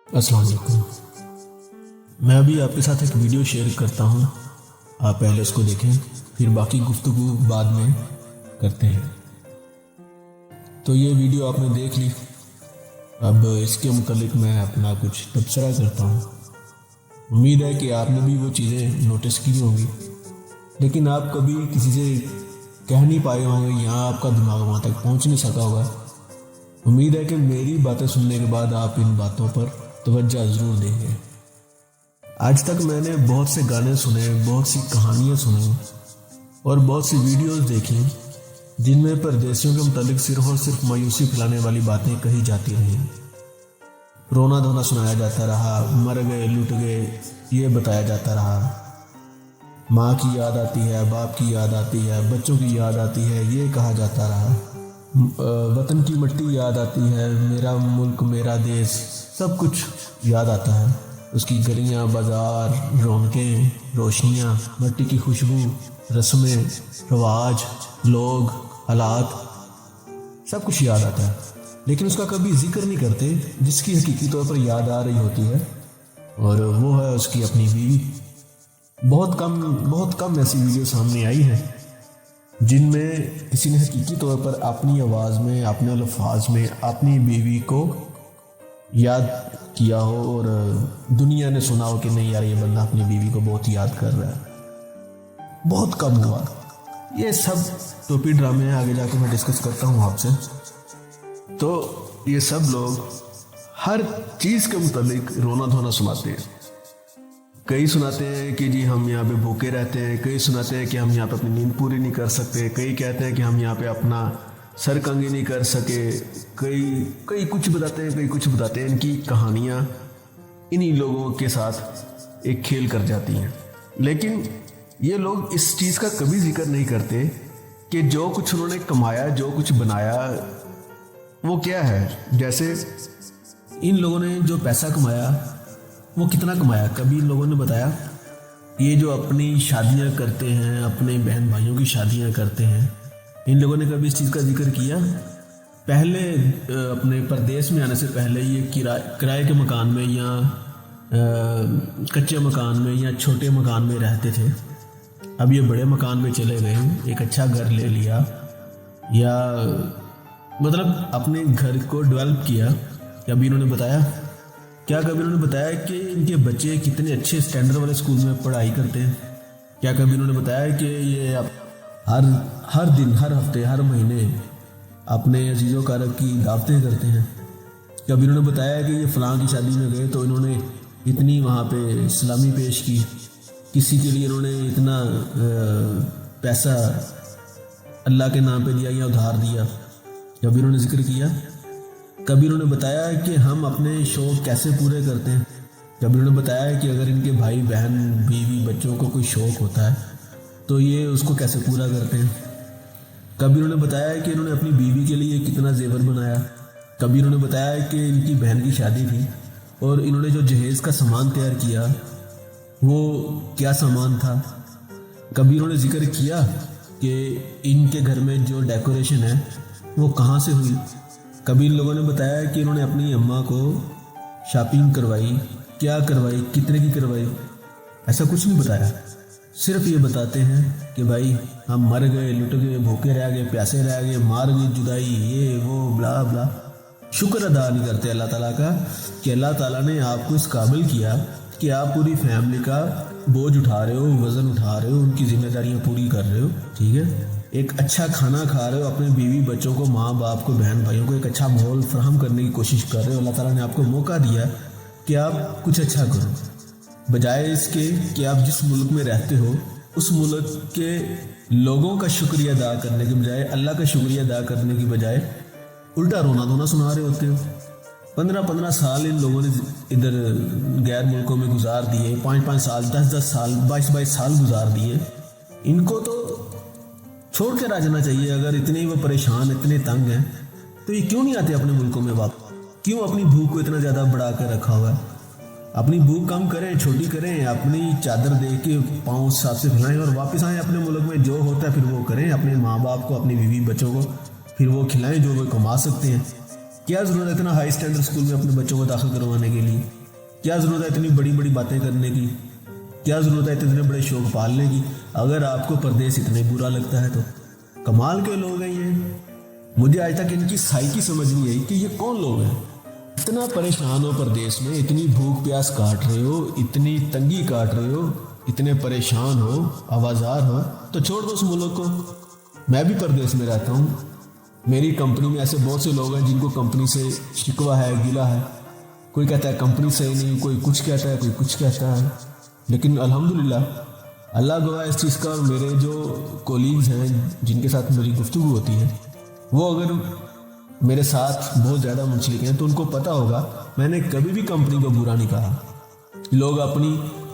अस्सलाम वालेकुम। मैं अभी आपके साथ एक वीडियो शेयर करता हूँ। आप पहले इसको देखें, फिर बाकी गुफ्तगू बाद में करते हैं। तो ये वीडियो आपने देख ली, अब इसके मुतालिक मैं अपना कुछ तबसरा करता हूँ। उम्मीद है कि आपने भी वो चीज़ें नोटिस की होंगी, लेकिन आप कभी किसी से कह नहीं पाए होंगे, यहाँ आपका दिमाग वहाँ तक पहुँच नहीं सका होगा। उम्मीद है कि मेरी बातें सुनने के बाद आप इन बातों पर तवज्जो ज़रूर देंगे। आज तक मैंने बहुत से गाने सुने, बहुत सी कहानियाँ सुनी और बहुत सी वीडियोस देखी जिनमें परदेसियों के मुतालिक सिर्फ और सिर्फ मायूसी फैलाने वाली बातें कही जाती रहीं। रोना धोना सुनाया जाता रहा, मर गए लुट गए ये बताया जाता रहा। माँ की याद आती है, बाप की याद आती है, बच्चों की याद आती है ये कहा जाता रहा। वतन की मिट्टी याद आती है, मेरा मुल्क मेरा देश, सब कुछ याद आता है। उसकी गलियां, बाजार, रौनकें, रोशनियां, मिट्टी की खुशबू, रस्में, रवाज, लोग, हालात, सब कुछ याद आता है। लेकिन उसका कभी जिक्र नहीं करते जिसकी हकीकी तौर पर याद आ रही होती है, और वो है उसकी अपनी बीवी। बहुत कम ऐसी वीडियो सामने आई है जिनमें किसी ने हकीकी तौर पर अपनी आवाज़ में, अपने अल्फाज में अपनी बीवी को याद किया हो और दुनिया ने सुना हो कि नहीं यार ये बंदा अपनी बीवी को बहुत याद कर रहा है। बहुत कम हुआ। ये सब टोपी ड्रामे हैं, आगे जाकर मैं डिस्कस करता हूँ आपसे। तो ये सब लोग हर चीज़ के मुतालिक रोना धोना सुनाते हैं। कई सुनाते हैं कि जी हम यहाँ पे भूखे रहते हैं, कई सुनाते हैं कि हम यहाँ पे अपनी नींद पूरी नहीं कर सकते, कई कहते हैं कि हम यहाँ पे अपना सर कंघी नहीं कर सके, कई कुछ बताते हैं, कई कुछ बताते हैं। इनकी कहानियाँ इन्हीं लोगों के साथ एक खेल कर जाती हैं। लेकिन ये लोग इस चीज़ का कभी जिक्र नहीं करते कि जो कुछ उन्होंने कमाया, जो कुछ बनाया वो क्या है। जैसे इन लोगों ने जो पैसा कमाया वो कितना कमाया, कभी इन लोगों ने बताया? ये जो अपनी शादियां करते हैं, अपने बहन भाइयों की शादियां करते हैं, इन लोगों ने कभी इस चीज़ का जिक्र किया? पहले अपने परदेश में आने से पहले ये किराए के मकान में या कच्चे मकान में या छोटे मकान में रहते थे। अब ये बड़े मकान में चले गए, एक अच्छा घर ले लिया, या मतलब अपने घर को डेवलप किया। कभी इन्होंने बताया? क्या कभी उन्होंने बताया कि इनके बच्चे कितने अच्छे स्टैंडर्ड वाले स्कूल में पढ़ाई करते हैं? क्या कभी उन्होंने बताया कि ये हर दिन, हर हफ्ते, हर महीने अपने अजीज़ों कारब की दावतें करते हैं? कभी उन्होंने बताया कि ये फ़लाँ की शादी में गए तो इन्होंने इतनी वहाँ पे सलामी पेश की, किसी के लिए इन्होंने इतना पैसा अल्लाह के नाम पे दिया या उधार दिया? कभी उन्होंने जिक्र किया? कभी उन्होंने बताया कि हम अपने शौक़ कैसे पूरे करते हैं? कभी उन्होंने बताया कि अगर इनके भाई बहन, बीवी, बच्चों को कोई शौक़ होता है तो ये उसको कैसे पूरा करते हैं? कभी उन्होंने बताया कि इन्होंने अपनी बीवी के लिए कितना जेवर बनाया? कभी उन्होंने बताया कि इनकी बहन की शादी थी और इन्होंने जो जहेज़ का सामान तैयार किया वो क्या सामान था? कभी उन्होंने जिक्र किया कि इनके घर में जो डेकोरेशन है वो कहाँ से हुई? कभी इन लोगों ने बताया कि इन्होंने अपनी अम्मा को शॉपिंग करवाई, क्या करवाई, कितने की करवाई? ऐसा कुछ नहीं बताया। सिर्फ ये बताते हैं कि भाई हम मर गए, लुट गए, भूखे रह गए, प्यासे रह गए, मार गई जुदाई, ये वो ब्ला ब्ला। शुक्र अदा नहीं करते अल्लाह ताला का कि अल्लाह ताला ने आपको इस काबिल किया कि आप पूरी फैमिली का बोझ उठा रहे हो, वज़न उठा रहे हो, उनकी जिम्मेदारियाँ पूरी कर रहे हो। ठीक है, एक अच्छा खाना खा रहे हो, अपने बीवी बच्चों को, माँ बाप को, बहन भाइयों को एक अच्छा माहौल फराहम करने की कोशिश कर रहे हो। अल्लाह ताला ने आपको मौका दिया कि आप कुछ अच्छा करो, बजाय इसके कि आप जिस मुल्क में रहते हो उस मुल्क के लोगों का शुक्रिया अदा करने के बजाय, अल्लाह का शुक्रिया अदा करने की बजाय उल्टा रोना धोना सुना रहे होते हो। 15-15 साल इन लोगों ने इधर गैर मुल्कों में गुजार दिए, 5-5 साल, 10-10 साल, 22-22 साल गुजार दिए। इनको तो छोड़ कर आ जाना चाहिए। अगर इतने ही वो परेशान, इतने तंग हैं तो ये क्यों नहीं आते अपने मुल्कों में वापस? क्यों अपनी भूख को इतना ज़्यादा बढ़ा कर रखा हुआ है? अपनी भूख कम करें, छोटी करें, अपनी चादर दे के पाँव साफ से फैलाएं और वापस आएँ अपने मुल्क में। जो होता है फिर वो करें, अपने माँ बाप को, अपनी बीवी बच्चों को फिर वो खिलाएं जो वो कमा सकते हैं। क्या ज़रूरत है इतना हाई स्टैंडर्ड स्कूल में अपने बच्चों को दाखिल करवाने के लिए? क्या ज़रूरत है इतनी बड़ी बड़ी बातें करने की? क्या ज़रूरत है इतने बड़े शौक पालने की? अगर आपको परदेश इतने बुरा लगता है तो कमाल के लोग हैं ये। मुझे आज तक इनकी साइकी समझ नहीं आई कि ये कौन लोग हैं। इतना परेशान हो परदेश में, इतनी भूख प्यास काट रहे हो, इतनी तंगी काट रहे हो, इतने परेशान हो, आवाज़ार हो, तो छोड़ दो उस मुल्क को। मैं भी परदेश में रहता हूँ, मेरी कंपनी में ऐसे बहुत से लोग हैं जिनको कंपनी से शिकवा है, गिला है। कोई कहता है कंपनी सही नहीं, कोई कुछ कहता है, कोई कुछ कहता है, लेकिन अल्हम्दुलिल्लाह अल्लाह गवाह इस चीज़ का। और मेरे जो कोलीग्स हैं जिनके साथ मेरी गुफ्तगू होती है, वो अगर मेरे साथ बहुत ज़्यादा मुंसलिक हैं तो उनको पता होगा मैंने कभी भी कंपनी को बुरा नहीं कहा। लोग अपनी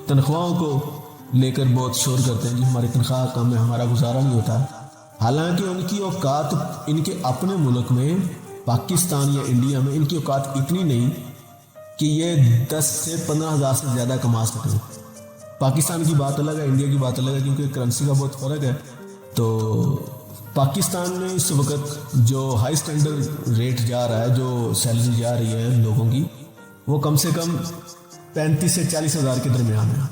तनख्वाहों को लेकर बहुत शोर करते हैं, जी हमारी तनख्वाह कम है, हमारा गुजारा नहीं होता। हालांकि उनकी औकात इनके अपने मुल्क में, पाकिस्तान या इंडिया में, इनकी औकात इतनी नहीं कि ये 10 से 15 हज़ार से ज़्यादा कमा सकें। पाकिस्तान की बात अलग है, इंडिया की बात अलग है, क्योंकि करेंसी का बहुत फ़र्क है। तो पाकिस्तान में इस वक्त जो हाई स्टैंडर्ड रेट जा रहा है, जो सैलरी जा रही है लोगों की, वो कम से कम 35 से 40 हज़ार के दरमियान है,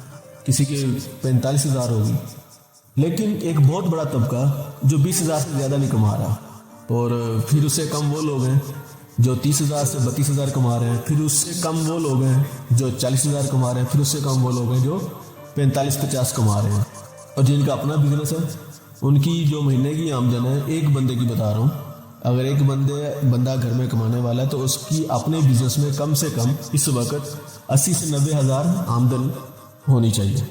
किसी के 45 हज़ार होगी। लेकिन एक बहुत बड़ा तबका जो 20 हज़ार से ज़्यादा नहीं कमा रहा, और फिर उससे कम वो लोग हैं जो 30 हज़ार से 32 हज़ार कमा रहे हैं, फिर उससे कम वो लोग हैं जो 40 हज़ार कमा रहे हैं, फिर उससे कम वो लोग हैं जो 45-50 कमा रहे हैं। और जिनका अपना बिजनेस है, उनकी जो महीने की आमदन है, एक बंदे की बता रहा हूँ, अगर एक बंदा घर में कमाने वाला है तो उसकी अपने बिजनेस में कम से कम इस वक्त 80 से 90 हज़ार आमदन होनी चाहिए।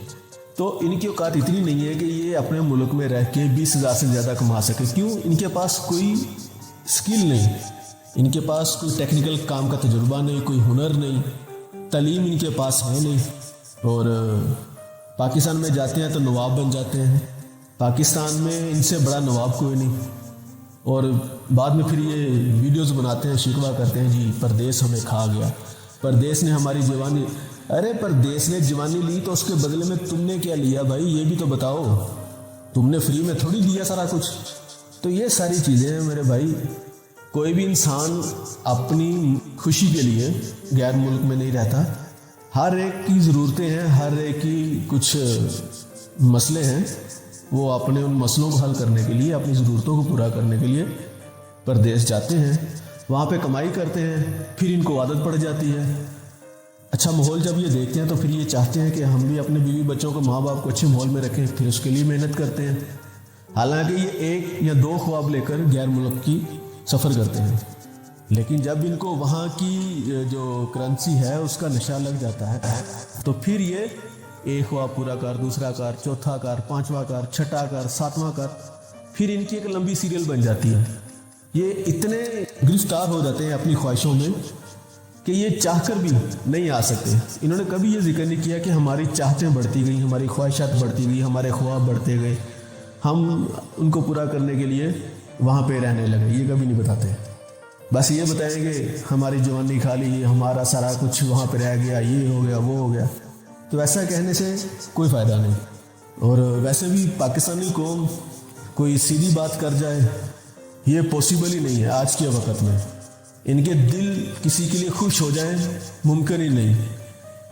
तो इनकी औकात इतनी नहीं है कि ये अपने मुल्क में रह के 20 हज़ार से ज़्यादा कमा सके। क्यों? इनके पास कोई स्किल नहीं, इनके पास कोई टेक्निकल काम का तजुर्बा नहीं, कोई हुनर नहीं, तालीम इनके पास है नहीं। और पाकिस्तान में जाते हैं तो नवाब बन जाते हैं, पाकिस्तान में इनसे बड़ा नवाब कोई नहीं। और बाद में फिर ये वीडियोस बनाते हैं, शिकवा करते हैं, जी परदेश हमें खा गया, परदेश ने हमारी जवानी। अरे परदेश ने जवानी ली तो उसके बदले में तुमने क्या लिया भाई, ये भी तो बताओ। तुमने फ्री में थोड़ी लिया सारा कुछ। तो ये सारी चीज़ें हैं मेरे भाई। कोई भी इंसान अपनी खुशी के लिए गैर मुल्क में नहीं रहता। हर एक की ज़रूरतें हैं, हर एक की कुछ मसले हैं, वो अपने उन मसलों को हल करने के लिए, अपनी ज़रूरतों को पूरा करने के लिए परदेश जाते हैं, वहाँ पे कमाई करते हैं, फिर इनको आदत पड़ जाती है। अच्छा माहौल जब ये देखते हैं तो फिर ये चाहते हैं कि हम भी अपने बीवी बच्चों को, माँ बाप को अच्छे माहौल में रखें, फिर उसके लिए मेहनत करते हैं। हालांकि ये 1 या 2 ख्वाब लेकर गैर मुल्क की सफ़र करते हैं, लेकिन जब इनको वहाँ की जो करेंसी है उसका नशा लग जाता है तो फिर ये एक ख्वाब पूरा कर, दूसरा कर, चौथा कर, 5वां कर, 6ठा कर, 7वां कर, फिर इनकी एक लंबी सीरियल बन जाती है। ये इतने गिरफ्तार हो जाते हैं अपनी ख्वाहिशों में कि ये चाहकर भी नहीं आ सकते। इन्होंने कभी ये जिक्र नहीं किया कि हमारी चाहतें बढ़ती गई, हमारी ख्वाहिशात बढ़ती गई, हमारे ख्वाब बढ़ते गए, हम उनको पूरा करने के लिए वहाँ पे रहने लगे। ये कभी नहीं बताते। बस ये बताएंगे हमारी जवानी खा ली, हमारा सारा कुछ वहाँ पे रह गया, ये हो गया, वो हो गया। तो ऐसा कहने से कोई फ़ायदा नहीं। और वैसे भी पाकिस्तानी कौम कोई सीधी बात कर जाए ये पॉसिबल ही नहीं है आज के वक्त में। इनके दिल किसी के लिए खुश हो जाए मुमकिन ही नहीं।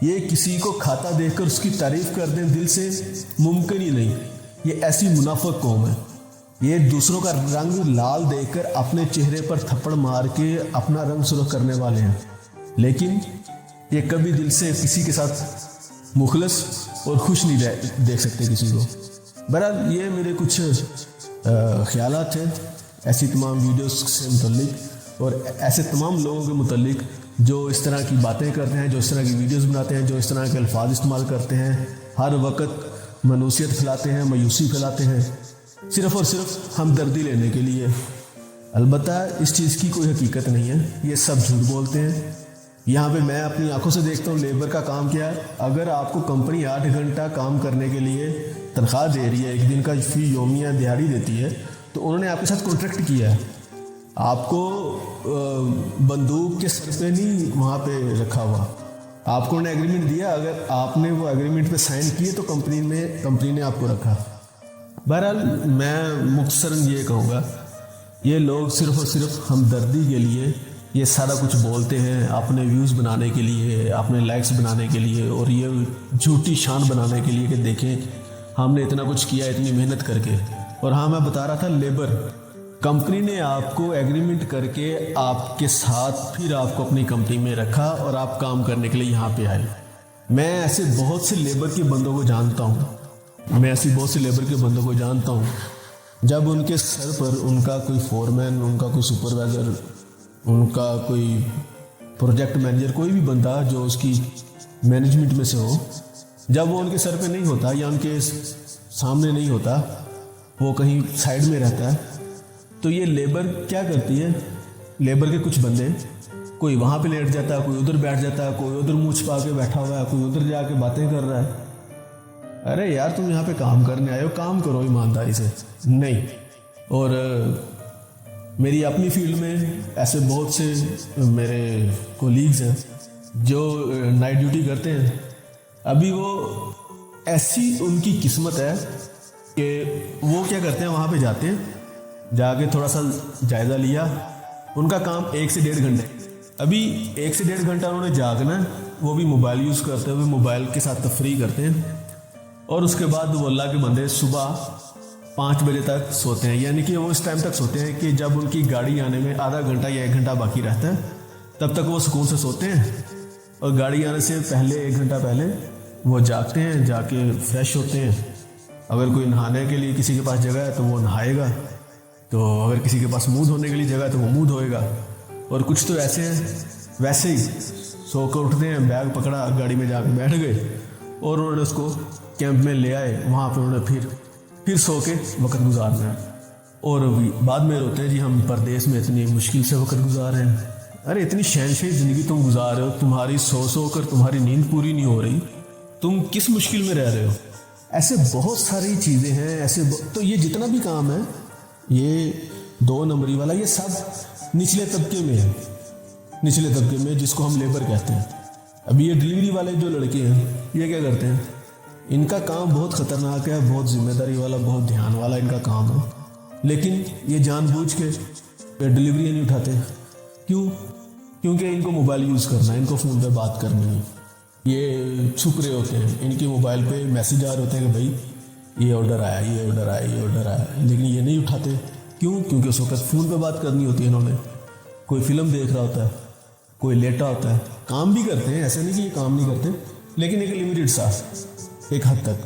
ये किसी को खाता देखकर उसकी तारीफ़ कर दें दिल से, मुमकिन ही नहीं। ये ऐसी मुनाफिक कौम है। ये दूसरों का रंग लाल देखकर अपने चेहरे पर थप्पड़ मार के अपना रंग सुर्ख करने वाले हैं, लेकिन ये कभी दिल से किसी के साथ मुखलस और खुश नहीं देख सकते किसी को। बहरहाल ये मेरे कुछ ख्यालात हैं ऐसी तमाम वीडियोस से मुतल्लिक और ऐसे तमाम लोगों के मुतल्लिक जो इस तरह की बातें करते हैं, जो इस तरह की वीडियोस बनाते हैं, जो इस तरह के अल्फाज इस्तेमाल करते हैं, हर वक्त मनूसियत फैलाते हैं, मायूसी फैलाते हैं, सिर्फ़ और सिर्फ हमदर्दी लेने के लिए। अलबत्ता इस चीज़ की कोई हकीकत नहीं है, ये सब झूठ बोलते हैं। यहाँ पे मैं अपनी आंखों से देखता हूँ लेबर का काम क्या है। अगर आपको कंपनी 8 घंटा काम करने के लिए तनख्वाह दे रही है, एक दिन का फी योमिया दिहाड़ी देती है, तो उन्होंने आपके साथ कॉन्ट्रैक्ट किया है। आपको बंदूक के सर पे नहीं वहाँ पे रखा हुआ, आपको उन्होंने एग्रीमेंट दिया। अगर आपने वो एग्रीमेंट पे साइन किए तो कंपनी ने आपको रखा। बहरहाल मैं मुख्तसरन ये कहूँगा, ये लोग सिर्फ़ और सिर्फ हमदर्दी के लिए ये सारा कुछ बोलते हैं अपने व्यूज़ बनाने के लिए, अपने लाइक्स बनाने के लिए, और ये झूठी शान बनाने के लिए कि देखें हमने इतना कुछ किया इतनी मेहनत करके। और हाँ, मैं बता रहा था लेबर, कंपनी ने आपको एग्रीमेंट करके आपके साथ फिर आपको अपनी कंपनी में रखा और आप काम करने के लिए यहाँ पे आए। मैं ऐसे बहुत से लेबर के बंदों को जानता हूँ, जब उनके सर पर उनका कोई फोरमैन, उनका कोई सुपरवाइज़र, उनका कोई प्रोजेक्ट मैनेजर, कोई भी बंदा जो उसकी मैनेजमेंट में से हो, जब वो उनके सर पे नहीं होता या उनके सामने नहीं होता, वो कहीं साइड में रहता है, तो ये लेबर क्या करती है, लेबर के कुछ बंदे, कोई वहाँ पे लेट जाता है, कोई उधर बैठ जाता है, कोई उधर मुँह छिपा के बैठा हुआ है, कोई उधर जाके बातें कर रहा है। अरे यार, तुम यहाँ पे काम करने आए हो, काम करो ईमानदारी से। नहीं। और मेरी अपनी फील्ड में ऐसे बहुत से मेरे कोलीग्स हैं जो नाइट ड्यूटी करते हैं। अभी वो ऐसी उनकी किस्मत है कि वो क्या करते हैं, वहाँ पे जाते हैं, जाके थोड़ा सा जायज़ा लिया, उनका काम 1 से 1.5 घंटे। अभी 1 से 1.5 घंटा उन्होंने जागना, वो भी मोबाइल यूज़ करते हुए, मोबाइल के साथ तफरी करते हैं, और उसके बाद वो अल्लाह के बंदे सुबह 5 बजे तक सोते हैं। यानी कि वो इस टाइम तक सोते हैं कि जब उनकी गाड़ी आने में आधा घंटा या 1 घंटा बाकी रहता है, तब तक वो सुकून से सोते हैं, और गाड़ी आने से पहले 1 घंटा पहले वो जागते हैं, जाके फ्रेश होते हैं। अगर कोई नहाने के लिए किसी के पास जगह है तो वो नहाएगा, तो अगर किसी के पास मुँह धोने के लिए जगह है तो वो मुँह धोएगा। और कुछ तो ऐसे हैं वैसे ही सो कर उठते हैं, बैग पकड़ा, गाड़ी में जाके बैठ गए, और उन्होंने उसको कैंप में ले आए, वहाँ पर उन्होंने फिर सो के वक्त गुजारना है। और बाद में रोते हैं जी हम परदेश में इतनी मुश्किल से वक्त गुजार रहे हैं। अरे इतनी शहनशाही ज़िंदगी तुम गुजार रहे हो, तुम्हारी सो कर तुम्हारी नींद पूरी नहीं हो रही, तुम किस मुश्किल में रह रहे हो। ऐसे बहुत सारी चीज़ें हैं, तो ये जितना भी काम है, ये 2 नंबरी वाला, ये सब निचले तबके में है, निचले तबके में, जिसको हम लेबर कहते हैं। अभी ये डिलीवरी वाले जो लड़के हैं, ये क्या करते हैं, इनका काम बहुत ख़तरनाक है, बहुत जिम्मेदारी वाला, बहुत ध्यान वाला इनका काम है, लेकिन ये जानबूझ के डिलीवरी नहीं उठाते। क्यों? क्योंकि इनको मोबाइल यूज़ करना है, इनको फ़ोन पे बात करनी है। ये छुप रहे होते हैं, इनके मोबाइल पे मैसेज आ रहे होते हैं कि भाई ये ऑर्डर आया, ये ऑर्डर आया, ये ऑर्डर आया, लेकिन ये नहीं उठाते। क्यों? क्योंकि उस वक्त फ़ोन पे बात करनी होती है इन्होंने, कोई फिल्म देख रहा होता है, कोई लेटा होता है। काम भी करते हैं, ऐसा नहीं कि ये काम नहीं करते, लेकिन एक लिमिटेड सा, एक हद तक।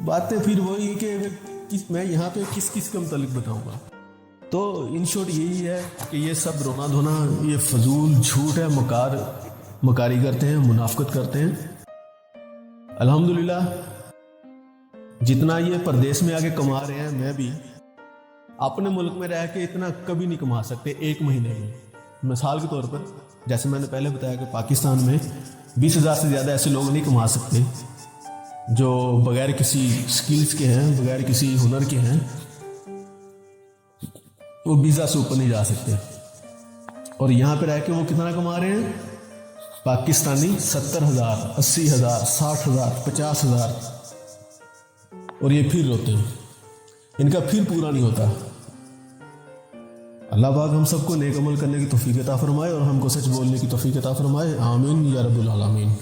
बातें फिर वही है कि मैं यहाँ पे किस किस के मुतालिक बताऊँगा। तो इन शॉर्ट यही है कि ये सब रोना धोना, ये फजूल झूठ है, मकारी करते हैं, मुनाफकत करते हैं। अल्हम्दुलिल्लाह जितना ये परदेश में आके कमा रहे हैं, मैं भी अपने मुल्क में रह के इतना कभी नहीं कमा सकते 1 महीने में। मिसाल के तौर पर, जैसे मैंने पहले बताया कि पाकिस्तान में 20,000 से ज़्यादा ऐसे लोग नहीं कमा सकते जो बगैर किसी स्किल्स के हैं, बगैर किसी हुनर के हैं, वो वीज़ा से ऊपर नहीं जा सकते। और यहाँ पे रह के वो कितना कमा रहे हैं, पाकिस्तानी 70,000, 80,000, 60,000, 50,000, और ये फिर रोते हैं, इनका फिर पूरा नहीं होता। अल्लाह पाक हम सबको नेक अमल करने की तौफीक अता फरमाए और हमको सच बोलने की तौफीक अता फरमाए। आमीन या रब्बुल आलमीन।